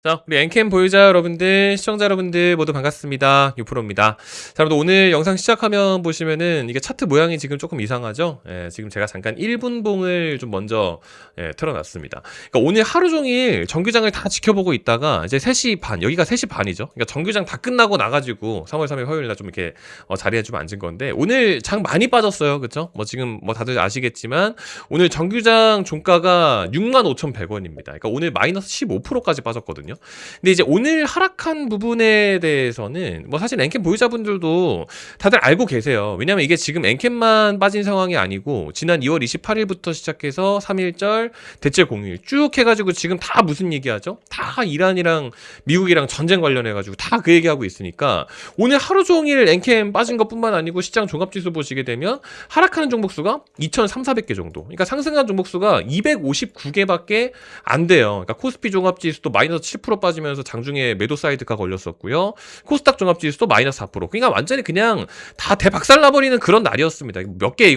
자, 우리 엔캠 보유자 여러분들, 시청자 여러분들 모두 반갑습니다. 유프로입니다. 자, 여러분 오늘 영상 시작하면 보시면은 이게 차트 모양이 지금 조금 이상하죠? 예, 지금 제가 잠깐 1분봉을 좀 먼저 틀어놨습니다. 그러니까 오늘 하루 종일 정규장을 다 지켜보고 있다가 이제 3시 반, 여기가 3시 반이죠? 그러니까 정규장 다 끝나고 나가지고 3월 3일 화요일 날 좀 이렇게 자리에 좀 앉은 건데 오늘 장 많이 빠졌어요. 그쵸? 뭐 지금 뭐 다들 아시겠지만 오늘 정규장 종가가 65,100원입니다. 그러니까 오늘 마이너스 15%까지 빠졌거든요. 근데 이제 오늘 하락한 부분에 대해서는 뭐 사실 엔캠 보유자분들도 다들 알고 계세요. 왜냐면 이게 지금 엔캠만 빠진 상황이 아니고 지난 2월 28일부터 시작해서 3일절 대체 공휴일 쭉 해가지고 지금 다 무슨 얘기하죠? 다 이란이랑 미국이랑 전쟁 관련해가지고 다 그 얘기하고 있으니까 오늘 하루 종일 엔캠 빠진 것뿐만 아니고 시장 종합지수 보시게 되면 하락하는 종목수가 2,300-400개 정도. 그러니까 상승한 종목수가 259개밖에 안 돼요. 그러니까 코스피 종합지수도 마이너스 7% 빠지면서 장중에 매도 사이드가 걸렸었고요. 코스닥 종합지수도 마이너스 4%. 그러니까 완전히 그냥 다 대박살 나버리는 그런 날이었습니다. 몇 개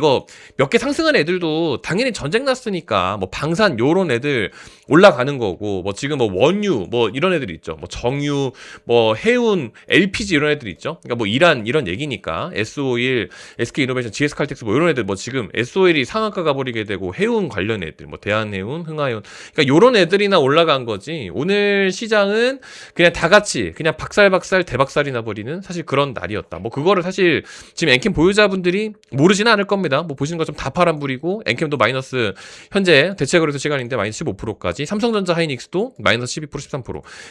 상승한 애들도 당연히 전쟁 났으니까 뭐 방산 요런 애들 올라가는 거고 뭐 지금 뭐 원유 뭐 이런 애들 있죠. 뭐 정유 뭐 해운 LPG 이런 애들 있죠. 그러니까 뭐 이란 이런 얘기니까 S-오일, SK이노베이션, GS칼텍스 뭐 이런 애들 뭐 지금 S-오일이 상한가 가버리게 되고 해운 관련 애들 뭐 대한해운, 흥하해운 그러니까 요런 애들이나 올라간 거지. 오늘 시장은 그냥 다 같이 그냥 박살박살 대박살이 나버리는 사실 그런 날이었다. 뭐 그거를 사실 지금 엔캠 보유자분들이 모르지는 않을 겁니다. 뭐 보시는 것처럼 다 파란불이고 엔캠도 마이너스 현재 대체거래소 시간인데 마이너스 15%까지 삼성전자 하이닉스도 마이너스 12% 13%.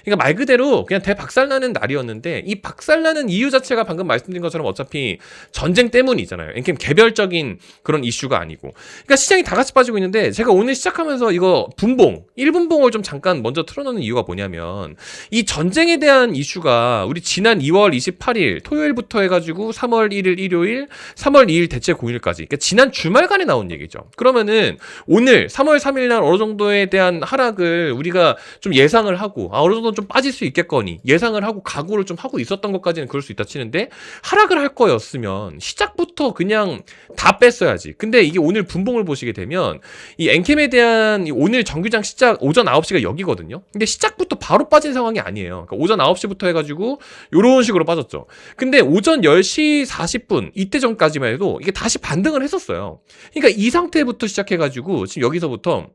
그러니까 말 그대로 그냥 대박살나는 날이었는데 이 박살나는 이유 자체가 방금 말씀드린 것처럼 어차피 전쟁 때문이잖아요. 엔캠 개별적인 그런 이슈가 아니고. 그러니까 시장이 다 같이 빠지고 있는데 제가 오늘 시작하면서 이거 분봉 1분봉을 좀 잠깐 먼저 틀어놓는 이유가 뭐냐면 이 전쟁에 대한 이슈가 우리 지난 2월 28일 토요일부터 해가지고 3월 1일 일요일 3월 2일 대체 공휴일까지 그러니까 지난 주말간에 나온 얘기죠. 그러면은 오늘 3월 3일 날 어느 정도에 대한 하락을 우리가 좀 예상을 하고 어느 정도 좀 빠질 수 있겠거니 예상을 하고 각오를 좀 하고 있었던 것까지는 그럴 수 있다 치는데 하락을 할 거였으면 시작부터 그냥 다 뺐어야지. 근데 이게 오늘 분봉을 보시게 되면 이 엔캠에 대한 오늘 정규장 시작 오전 9시가 여기거든요. 근데 시작부터 바로 빠진 상황이 아니에요. 그러니까 오전 9시부터 해가지고 요런 식으로 빠졌죠. 근데 오전 10시 40분 이때 전까지만 해도 이게 다시 반등을 했었어요. 그러니까 이 상태부터 시작해가지고 지금 여기서부터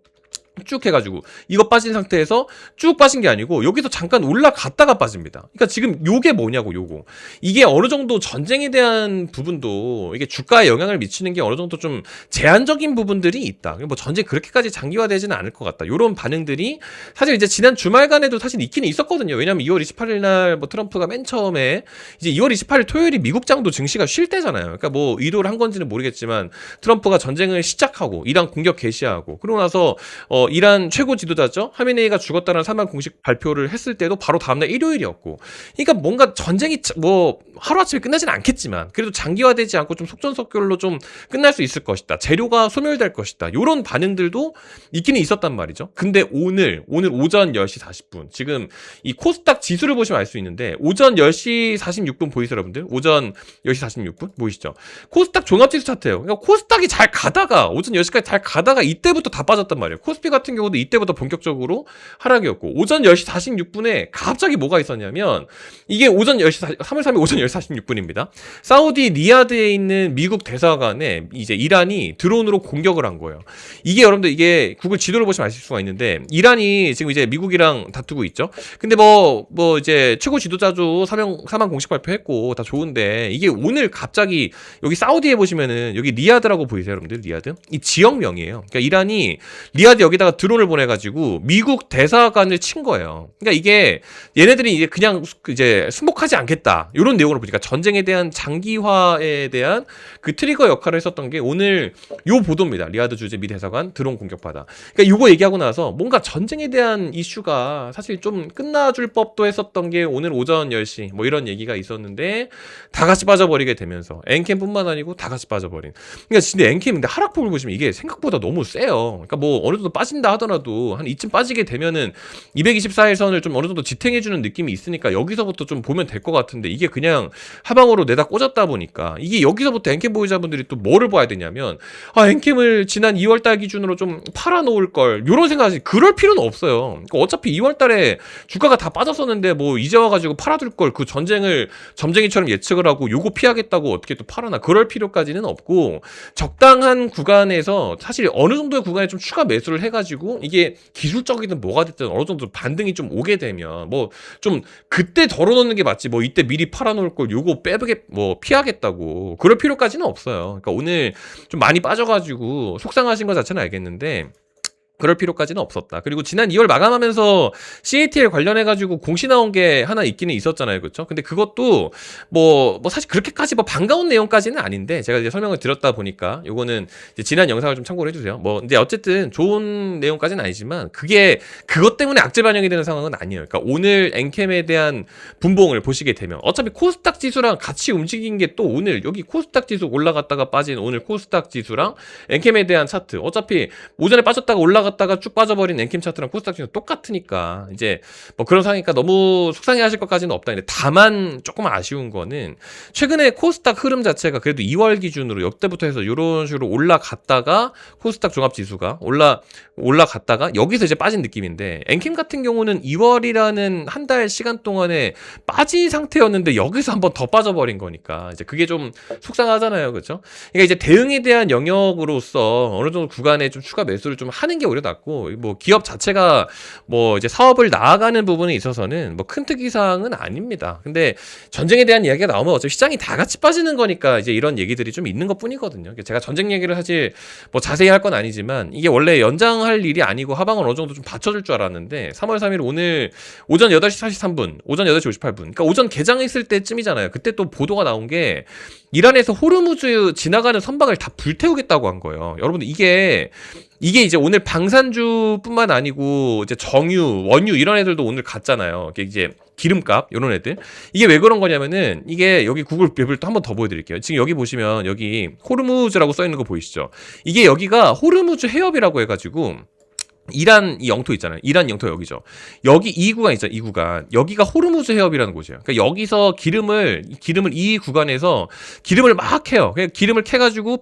쭉 해가지고 이거 빠진 상태에서 쭉 빠진 게 아니고 여기서 잠깐 올라갔다가 빠집니다. 그러니까 지금 요게 뭐냐고 요거 이게 어느 정도 전쟁에 대한 부분도 이게 주가에 영향을 미치는 게 어느 정도 좀 제한적인 부분들이 있다. 뭐 전쟁 그렇게까지 장기화되지는 않을 것 같다. 요런 반응들이 사실 이제 지난 주말간에도 사실 있긴 있었거든요. 왜냐면 2월 28일 날 뭐 트럼프가 맨 처음에 이제 2월 28일 토요일이 미국장도 증시가 쉴 때잖아요. 그러니까 뭐 의도를 한 건지는 모르겠지만 트럼프가 전쟁을 시작하고 이란 공격 개시하고 그러고 나서 이란 최고 지도자죠. 하메네이가 죽었다는 사망 공식 발표를 했을 때도 바로 다음날 일요일이었고. 그러니까 뭔가 전쟁이 뭐 하루아침에 끝나지는 않겠지만 그래도 장기화되지 않고 좀 속전속결로 좀 끝날 수 있을 것이다. 재료가 소멸될 것이다. 이런 반응들도 있기는 있었단 말이죠. 근데 오늘 오전 10시 40분 지금 이 코스닥 지수를 보시면 알 수 있는데 오전 10시 46분 보이세요 여러분들? 오전 10시 46분 보이시죠? 코스닥 종합지수 차트예요. 그러니까 코스닥이 잘 가다가 오전 10시까지 잘 가다가 이때부터 다 빠졌단 말이에요. 코스피 같은 경우도 이때부터 본격적으로 하락이었고 오전 10시 46분에 갑자기 뭐가 있었냐면 이게 오전 10시 3월 3일 오전 10시 46분입니다. 사우디 리야드에 있는 미국 대사관에 이제 이란이 드론으로 공격을 한 거예요. 이게 여러분들 이게 구글 지도를 보시면 아실 수가 있는데 이란이 지금 이제 미국이랑 다투고 있죠. 근데 뭐 이제 최고 지도자도 사망 공식 발표했고 다 좋은데 이게 오늘 갑자기 여기 사우디에 보시면은 여기 리야드라고 보이세요 여러분들? 리야드 이 지역명이에요. 그러니까 이란이 리야드 여기다가 드론을 보내가지고 미국 대사관을 친 거예요. 그러니까 이게 얘네들이 이제 그냥 이제 승복하지 않겠다 이런 내용을 보니까 전쟁에 대한 장기화에 대한 그 트리거 역할을 했었던 게 오늘 요 보도입니다. 리야드 주재 미 대사관 드론 공격받아. 그러니까 요거 얘기하고 나서 뭔가 전쟁에 대한 이슈가 사실 좀 끝나줄 법도 했었던 게 오늘 오전 10시 뭐 이런 얘기가 있었는데 다 같이 빠져버리게 되면서 엔캠뿐만 아니고 다 같이 빠져버린. 그러니까 진짜 엔캠인데 하락폭을 보시면 이게 생각보다 너무 세요. 그러니까 뭐 어느 정도 빠진 빠진다 하더라도 한 이쯤 빠지게 되면은 224일선을 좀 어느 정도 지탱해주는 느낌이 있으니까 여기서부터 좀 보면 될 것 같은데, 이게 그냥 하방으로 내다 꽂았다 보니까 이게 여기서부터 엔캠 보유자분들이 또 뭐를 봐야 되냐면, 아, 엔캠을 지난 2월달 기준으로 좀 팔아놓을 걸, 요런 생각하지. 그럴 필요는 없어요. 그러니까 어차피 2월달에 주가가 다 빠졌었는데 뭐 이제 와가지고 팔아둘 걸, 그 전쟁을 점쟁이처럼 예측을 하고 요거 피하겠다고 어떻게 또 팔아나, 그럴 필요까지는 없고, 적당한 구간에서 사실 어느 정도의 구간에 좀 추가 매수를 해가지고 이게 기술적이든 뭐가 됐든 어느 정도 반등이 좀 오게 되면 뭐 좀 그때 덜어놓는 게 맞지, 뭐 이때 미리 팔아놓을 걸 요거 빼게 뭐 피하겠다고 그럴 필요까지는 없어요. 그러니까 오늘 좀 많이 빠져가지고 속상하신 것 자체는 알겠는데 그럴 필요까지는 없었다. 그리고 지난 2월 마감하면서 CATL 관련해가지고 공시 나온 게 하나 있기는 있었잖아요. 그렇죠? 근데 그것도 뭐 사실 그렇게까지 뭐 반가운 내용까지는 아닌데, 제가 이제 설명을 드렸다 보니까 요거는 이제 지난 영상을 좀 참고를 해주세요. 뭐 이제 어쨌든 좋은 내용까지는 아니지만 그게 그것 때문에 악재 반영이 되는 상황은 아니에요. 그러니까 오늘 엔캠에 대한 분봉을 보시게 되면 어차피 코스닥 지수랑 같이 움직인 게 또 오늘 여기 코스닥 지수 올라갔다가 빠진 오늘 코스닥 지수랑 엔캠에 대한 차트, 어차피 오전에 빠졌다가 올라갔다가 쭉 빠져버린 엔캠 차트랑 코스닥 지수 똑같으니까 이제 뭐 그런 상황이니까 너무 속상해하실 것까지는 없다. 근데 다만 조금 아쉬운 거는 최근에 코스닥 흐름 자체가 그래도 2월 기준으로 역대부터 해서 이런 식으로 올라갔다가 코스닥 종합지수가 올라갔다가 여기서 이제 빠진 느낌인데, 엔캠 같은 경우는 2월이라는 한 달 시간 동안에 빠진 상태였는데 여기서 한번 더 빠져버린 거니까 이제 그게 좀 속상하잖아요. 그렇죠? 그러니까 이제 대응에 대한 영역으로서 어느 정도 구간에 좀 추가 매수를 좀 하는 게 오히려 낫고, 뭐 기업 자체가 뭐 이제 사업을 나아가는 부분에 있어서는 뭐 큰 특이사항은 아닙니다. 근데 전쟁에 대한 이야기가 나오면 어차피 시장이 다 같이 빠지는 거니까 이제 이런 얘기들이 좀 있는 것 뿐이거든요. 제가 전쟁 얘기를 사실 뭐 자세히 할 건 아니지만 이게 원래 연장할 일이 아니고 하방을 어느 정도 좀 받쳐줄 줄 알았는데 3월 3일 오늘 오전 8시 43분, 오전 8시 58분, 그러니까 오전 개장했을 때쯤이잖아요. 그때 또 보도가 나온 게 이란에서 호르무즈 지나가는 선박을 다 불태우겠다고 한 거예요. 여러분들 이게 이제 오늘 방산주뿐만 아니고 이제 정유, 원유 이런 애들도 오늘 갔잖아요. 이게 이제 기름값 이런 애들. 이게 왜 그런 거냐면은 이게 여기 구글 맵을 또 한 번 더 보여드릴게요. 지금 여기 보시면 여기 호르무즈라고 써 있는 거 보이시죠? 이게 여기가 호르무즈 해협이라고 해가지고 이란 이 영토 있잖아요. 이란 영토 여기죠. 여기 이 구간 있잖아요. 이 구간. 여기가 호르무즈 해협이라는 곳이에요. 그러니까 여기서 기름을 이 구간에서 기름을 막 캐요. 그냥 기름을 캐가지고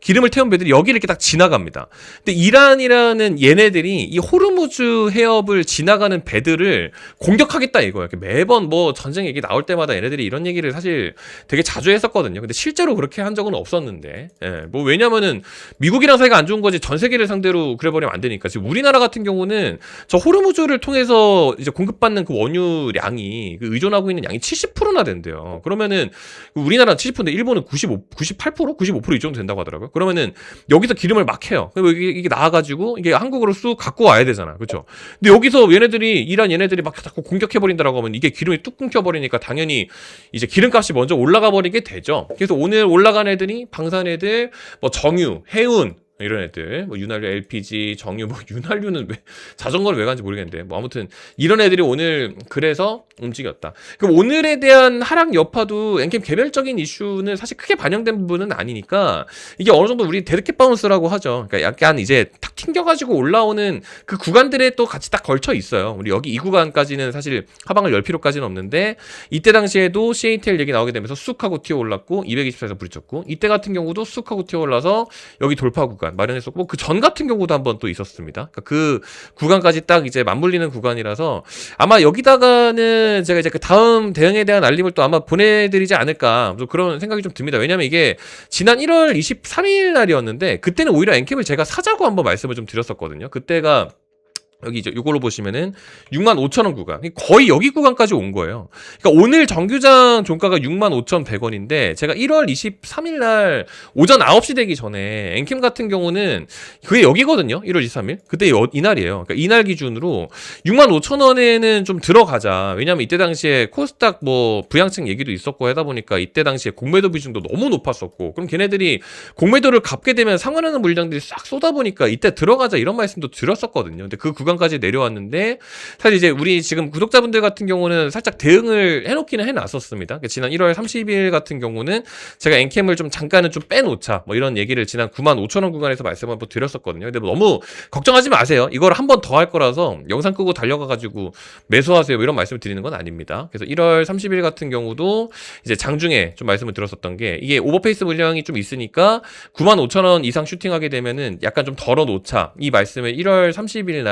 기름을 태운 배들이 여기를 이렇게 딱 지나갑니다. 근데 이란이라는 얘네들이 이 호르무즈 해협을 지나가는 배들을 공격하겠다 이거예요. 매번 뭐 전쟁 얘기 나올 때마다 얘네들이 이런 얘기를 사실 되게 자주 했었거든요. 근데 실제로 그렇게 한 적은 없었는데, 뭐 왜냐면은 미국이랑 사이가 안 좋은 거지 전 세계를 상대로 그래버리면 안 되니까. 지금 우리나라 같은 경우는 저 호르무즈를 통해서 이제 공급받는 그 원유량이 의존하고 있는 양이 70%나 된대요. 그러면은 우리나라는 70%인데 일본은 98%? 95%이 정도 된다고 하더라고요. 그러면은 여기서 기름을 막 해요. 그리고 이게 나와가지고 이게 한국으로 쑥 갖고 와야 되잖아. 그렇죠? 근데 여기서 이란 얘네들이 막 자꾸 공격해버린다라고 하면 이게 기름이 뚝 끊겨버리니까 당연히 이제 기름값이 먼저 올라가 버리게 되죠. 그래서 오늘 올라간 애들이 방산 애들, 뭐 정유, 해운 이런 애들, 뭐 윤활유, LPG, 정유, 뭐 윤활유는 왜 자전거를 왜 간지 모르겠는데, 뭐 아무튼 이런 애들이 오늘 그래서 움직였다. 그럼 오늘에 대한 하락 여파도 엔캠 개별적인 이슈는 사실 크게 반영된 부분은 아니니까 이게 어느 정도 우리 데드캣 바운스라고 하죠. 그러니까 약간 이제 탁 튕겨가지고 올라오는 그 구간들에 또 같이 딱 걸쳐 있어요. 우리 여기 이 구간까지는 사실 하방을 열 필요까지는 없는데, 이때 당시에도 CATL 얘기 나오게 되면서 쑥 하고 튀어 올랐고 224에서 부딪혔고, 이때 같은 경우도 쑥 하고 튀어 올라서 여기 돌파 구간 마련했었고, 그 전 같은 경우도 한번 또 있었습니다. 그러니까 그 구간까지 딱 이제 맞물리는 구간이라서 아마 여기다가는 제가 이제 그 다음 대응에 대한 알림을 또 아마 보내드리지 않을까, 또 그런 생각이 좀 듭니다. 왜냐면 이게 지난 1월 23일 날이었는데 그때는 오히려 엔캠을 제가 사자고 한번 말씀을 좀 드렸었거든요. 그때가 여기 이제 이걸로 보시면은 65,000원 구간, 거의 여기 구간까지 온 거예요. 그러니까 오늘 정규장 종가가 65,100원인데 제가 1월 23일 날 오전 9시 되기 전에 엔캠 같은 경우는 그게 여기거든요. 1월 23일. 그때 이날이에요. 그러니까 이날 기준으로 65,000원에는 좀 들어가자. 왜냐면 이때 당시에 코스닥 뭐 부양책 얘기도 있었고 하다 보니까 이때 당시에 공매도 비중도 너무 높았었고, 그럼 걔네들이 공매도를 갚게 되면 상환하는 물량들이 싹 쏟아 보니까 이때 들어가자 이런 말씀도 드렸었거든요. 근데 그 구간 구간까지 내려왔는데 사실 이제 우리 지금 구독자분들 같은 경우는 살짝 대응을 해놓기는 해놨었습니다. 지난 1월 30일 같은 경우는 제가 엔캠을 좀 잠깐은 좀 빼놓자 뭐 이런 얘기를 지난 95,000원 구간에서 말씀을 한번 드렸었거든요. 근데 뭐 너무 걱정하지 마세요. 이걸 한 번 더 할 거라서 영상 끄고 달려가가지고 매수하세요 이런 말씀을 드리는 건 아닙니다. 그래서 1월 30일 같은 경우도 이제 장중에 좀 말씀을 드렸었던 게 이게 오버페이스 물량이 좀 있으니까 95,000원 이상 슈팅하게 되면은 약간 좀 덜어놓자 이 말씀을 1월 30일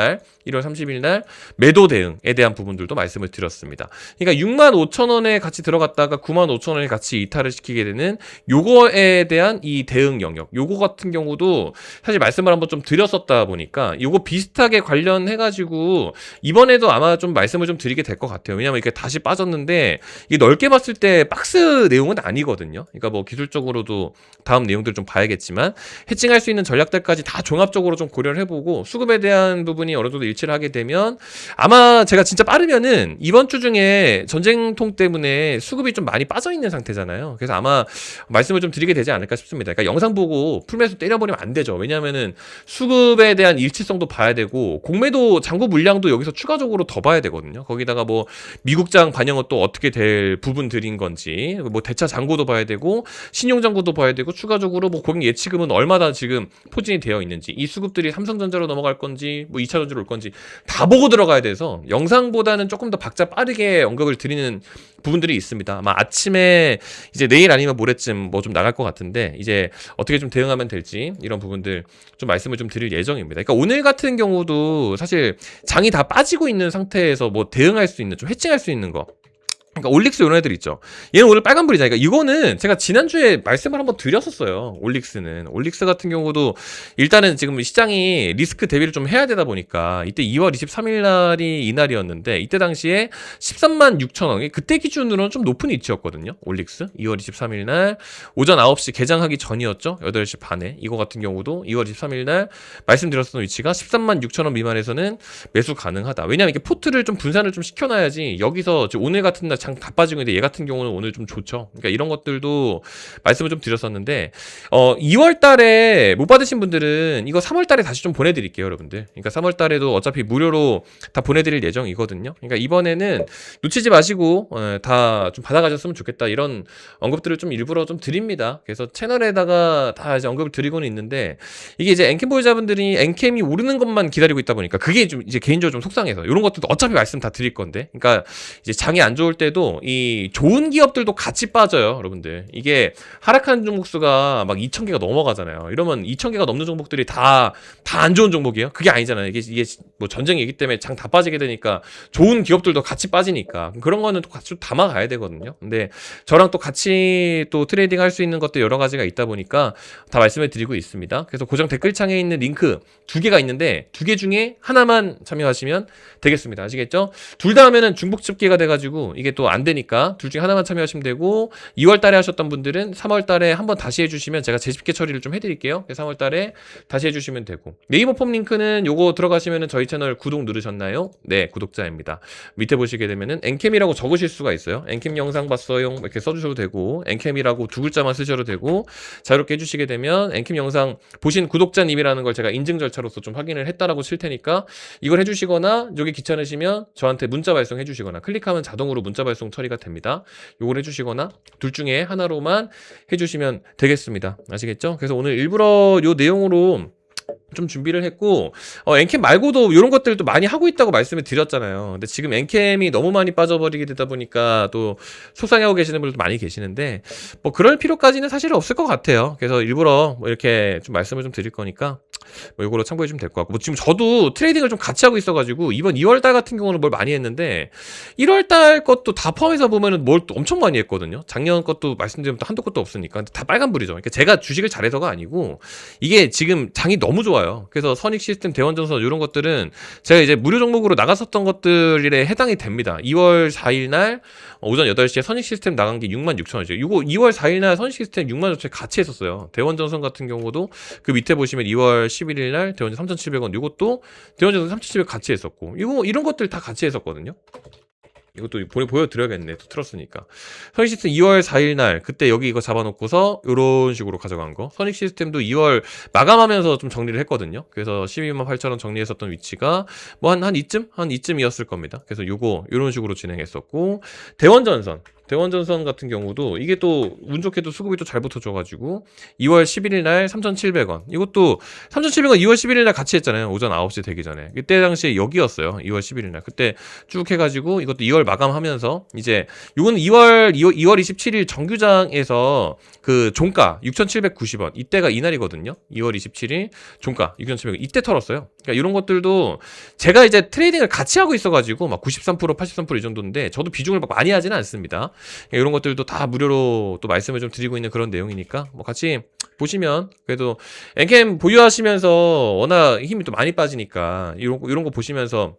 날 매도 대응에 대한 부분들도 말씀을 드렸습니다. 그러니까 65,000원에 같이 들어갔다가 95,000원에 같이 이탈을 시키게 되는 요거에 대한 이 대응 영역 요거 같은 경우도 사실 말씀을 한번 좀 드렸었다 보니까 요거 비슷하게 관련해가지고 이번에도 아마 좀 말씀을 좀 드리게 될 것 같아요. 왜냐면 이게 다시 빠졌는데 이게 넓게 봤을 때 박스 내용은 아니거든요. 그러니까 뭐 기술적으로도 다음 내용들 좀 봐야겠지만 해칭할 수 있는 전략들까지 다 종합적으로 좀 고려를 해보고 수급에 대한 부분이 어느 정도 일치를 하게 되면 아마 제가 진짜 빠르면은 이번 주 중에 전쟁통 때문에 수급이 좀 많이 빠져있는 상태잖아요. 그래서 아마 말씀을 좀 드리게 되지 않을까 싶습니다. 그러니까 영상 보고 풀매수 때려버리면 안 되죠. 왜냐하면은 수급에 대한 일치성도 봐야 되고 공매도 잔고 물량도 여기서 추가적으로 더 봐야 되거든요. 거기다가 뭐 미국장 반영은 또 어떻게 될 부분들인 건지 뭐 대차 잔고도 봐야 되고 신용 잔고도 봐야 되고 추가적으로 뭐 고객 예치금은 얼마나 지금 포진이 되어 있는지 이 수급들이 삼성전자로 넘어갈 건지 뭐 2차전지로 올 건지 다 보고 들어가야 돼서 영상보다는 조금 더 박자 빠르게 언급을 드리는 부분들이 있습니다. 아마 아침에 이제 내일 아니면 모레쯤 뭐 좀 나갈 것 같은데 이제 어떻게 좀 대응하면 될지 이런 부분들 좀 말씀을 좀 드릴 예정입니다. 그러니까 오늘 같은 경우도 사실 장이 다 빠지고 있는 상태에서 뭐 대응할 수 있는 좀 해칭할 수 있는 거 그러니까 올릭스 이런 애들 있죠. 얘는 오늘 빨간불이잖아요. 그러니까 이거는 제가 지난주에 말씀을 한번 드렸었어요. 올릭스 같은 경우도 일단은 지금 시장이 리스크 대비를 좀 해야 되다 보니까 이때 2월 23일 날이 이날이었는데 이때 당시에 136,000원 그때 기준으로는 좀 높은 위치였거든요. 올릭스 2월 23일 날 오전 9시 개장하기 전이었죠. 8시 반에 이거 같은 경우도 2월 23일 날 말씀드렸던 위치가 136,000원 미만에서는 매수 가능하다. 왜냐하면 이게 포트를 좀 분산을 좀 시켜놔야지 여기서 오늘 같은 날 장 다 빠지고 있는데 얘 같은 경우는 오늘 좀 좋죠. 그러니까 이런 것들도 말씀을 좀 드렸었는데 2월 달에 못 받으신 분들은 이거 3월 달에 다시 좀 보내드릴게요, 여러분들. 그러니까 3월 달에도 어차피 무료로 다 보내드릴 예정이거든요. 그러니까 이번에는 놓치지 마시고 다 좀 받아가셨으면 좋겠다 이런 언급들을 좀 일부러 좀 드립니다. 그래서 채널에다가 다 이제 언급을 드리고는 있는데 이게 이제 엔캠 보유자분들이 엔캠이 오르는 것만 기다리고 있다 보니까 그게 좀 이제 개인적으로 좀 속상해서 이런 것들도 어차피 말씀 다 드릴 건데, 그러니까 이제 장이 안 좋을 때도 이 좋은 기업들도 같이 빠져요, 여러분들. 이게 하락한 종목 수가 막 2,000개가 넘어가잖아요. 이러면 2,000개가 넘는 종목들이 다 안 좋은 종목이에요? 그게 아니잖아요. 이게 뭐 전쟁이기 때문에 장 다 빠지게 되니까 좋은 기업들도 같이 빠지니까 그런 거는 또 같이 좀 담아가야 되거든요. 근데 저랑 또 같이 또 트레이딩 할 수 있는 것도 여러 가지가 있다 보니까 다 말씀을 드리고 있습니다. 그래서 고정 댓글창에 있는 링크 2개가 있는데 2개 중에 하나만 참여하시면 되겠습니다. 아시겠죠? 둘 다 하면은 중복집계가 돼가지고 이게 또 안 되니까 둘 중에 하나만 참여하시면 되고 2월 달에 하셨던 분들은 3월 달에 한번 다시 해주시면 제가 재집계 처리를 좀 해드릴게요. 3월 달에 다시 해주시면 되고 네이버 폼 링크는 요거 들어가시면은 저희 채널 구독 누르셨나요? 네, 구독자입니다. 밑에 보시게 되면은 엔캠이라고 적으실 수가 있어요. 엔캠 영상 봤어요 이렇게 써주셔도 되고 엔캠이라고 2글자만 쓰셔도 되고 자유롭게 해주시게 되면 엔캠 영상 보신 구독자님이라는 걸 제가 인증 절차로서 좀 확인을 했다라고 칠 테니까 이걸 해주시거나 여기 귀찮으시면 저한테 문자 발송해 주시거나 클릭하면 자동으로 문자 발송 처리가 됩니다. 요걸 해주시거나 둘 중에 하나로만 해주시면 되겠습니다. 아시겠죠? 그래서 오늘 일부러 요 내용으로 좀 준비를 했고 엔캠 말고도 이런 것들도 많이 하고 있다고 말씀을 드렸잖아요. 근데 지금 엔캠이 너무 많이 빠져버리게 되다 보니까 또 속상해하고 계시는 분들도 많이 계시는데 뭐 그럴 필요까지는 사실 없을 것 같아요. 그래서 일부러 뭐 이렇게 좀 말씀을 좀 드릴 거니까 뭐 이거로 참고해 주시면 될 것 같고, 뭐 지금 저도 트레이딩을 좀 같이 하고 있어가지고 이번 2월달 같은 경우는 뭘 많이 했는데 1월달 것도 다 포함해서 보면은 뭘 또 엄청 많이 했거든요. 작년 것도 말씀드리면 또 한도 것도 없으니까. 근데 다 빨간불이죠. 그러니까 제가 주식을 잘해서가 아니고 이게 지금 장이 너무 좋아요. 그래서 선익 시스템, 대원전선 이런 것들은 제가 이제 무료 종목으로 나갔었던 것들에 해당이 됩니다. 2월 4일 날 오전 8시에 선익 시스템 나간 게 66,000원이죠. 이거 2월 4일 날 선익 시스템 64,000원 같이 했었어요. 대원전선 같은 경우도 그 밑에 보시면 2월 11일 날 대원전선 3,700원, 이것도 대원전선 3,700원 같이 했었고, 이런 것들 다 같이 했었거든요. 이것도 보여드려야겠네. 또 틀었으니까. 선익 시스템 2월 4일 날, 그때 여기 이거 잡아놓고서, 요런 식으로 가져간 거. 선익 시스템도 2월 마감하면서 좀 정리를 했거든요. 그래서 12만 8천원 정리했었던 위치가, 뭐 한 이쯤이었을 겁니다. 그래서 요런 식으로 진행했었고, 대원전선 같은 경우도 이게 또 운 좋게도 수급이 또 잘 붙어줘가지고 2월 11일 날 3,700원, 이것도 3,700원 2월 11일 날 같이 했잖아요. 오전 9시 되기 전에. 그때 당시에 여기였어요. 2월 11일 날. 그때 쭉 해가지고 이것도 2월 마감하면서 이제 요건 2월 27일 정규장에서 그 종가 6,790원, 이때가 이날이거든요. 2월 27일 종가 6,700원, 이때 털었어요. 그러니까 이런 것들도 제가 이제 트레이딩을 같이 하고 있어가지고 막 93%, 83%이 정도인데 저도 비중을 막 많이 하지는 않습니다. 이런 것들도 다 무료로 또 말씀을 좀 드리고 있는 그런 내용이니까 뭐 같이 보시면, 그래도 엔캠 보유하시면서 워낙 힘이 또 많이 빠지니까 이런 거 보시면서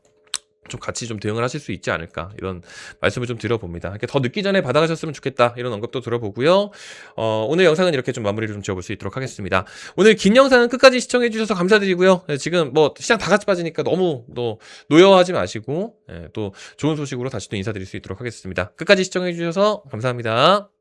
좀 같이 좀 대응을 하실 수 있지 않을까, 이런 말씀을 좀 드려봅니다. 이렇게 더 늦기 전에 받아가셨으면 좋겠다, 이런 언급도 들어보고요. 오늘 영상은 이렇게 좀 마무리를 좀 지어볼 수 있도록 하겠습니다. 오늘 긴 영상은 끝까지 시청해 주셔서 감사드리고요. 지금 뭐 시장 다 같이 빠지니까 너무 노여워하지 마시고, 또 좋은 소식으로 다시 또 인사드릴 수 있도록 하겠습니다. 끝까지 시청해 주셔서 감사합니다.